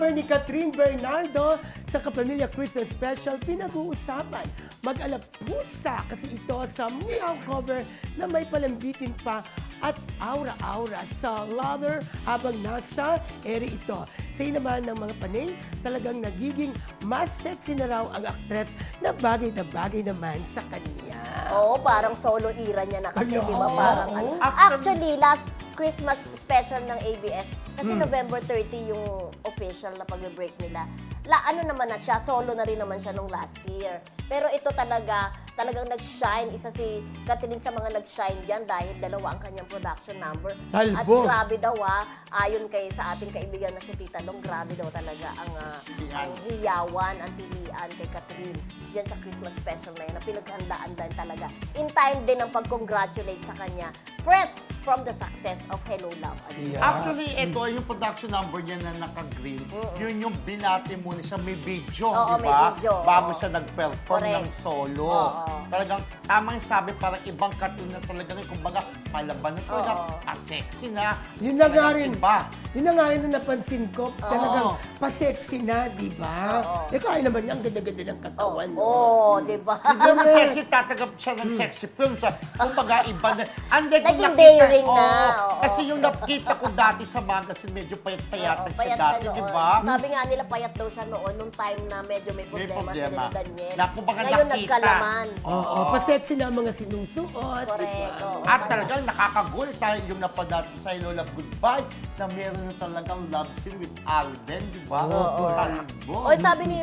cover ni Catherine Bernardo sa Kapamilya Christmas Special, pinag-uusapan mag-alapusa kasi ito sa Meow cover na may palambitin pa at aura-aura sa ladder habang nasa ere ito. Sa naman ng mga panay, talagang nagiging mas sexy na raw ang aktres na bagay naman sa kanya. Oo, parang solo era niya na kasi, Ano? di ba? Parang, Oo. actually, last Christmas special ng ABS, kasi November 30 yung official na pag-break nila. Ano naman na siya, solo na rin naman siya nung last year. Pero ito talagang nag-shine. Isa si Catherine sa mga nag-shine dyan dahil dalawa ang kanyang production number. Talbog. At grabe daw ayon sa ating kaibigan na si Tita Long, grabe daw talaga ang hiyawan, ang pilian kay Catherine dyan sa Christmas special na yun, na pinaghandaan din talaga. In time din ang pag-congratulate sa kanya, fresh from the success of Hello Love. Yeah. Actually, ito yung production number niya na naka-green. Yun yung binati muna siya, may video, Oo, di may ba? video. Bago Oo. siya nag-perform Correct. ng solo. Oo. Talagang tama yung sabi, parang ibang cartoon na talaga rin. Kumbaga, palaban na talaga, Oo. pa-sexy na. Yun na nga Talagang rin. Iba. Yun na nga rin na napansin ko, talagang pa-sexy na, di ba? Oo. Eh kaya naman niya, ang ganda-ganda ng katawan. no? Oo, di ba? Hindi naman sexy, tatagap siya ng sexy film. Kumbaga, iba na. Unlike yung Naging nakita- daring na, oo. Kasi yung nakita ko dati sa magazine, medyo payat-payatan Oo, siya payat dati, siya di noon. ba? Sabi nga nila, payat daw siya noon, nung time na medyo may problema sila problema. ni Daniel. Na kumbaga Ngayon nakita. nagkalaman. Oo, pa-sexy na ang mga sinusuot, di Correct, ba? oo. At talagang nakakagulat tayo yung napanood sa Hello Love Goodbye na meron na talagang love scene with Alden, di ba? Oo. Talbog. O sabi ni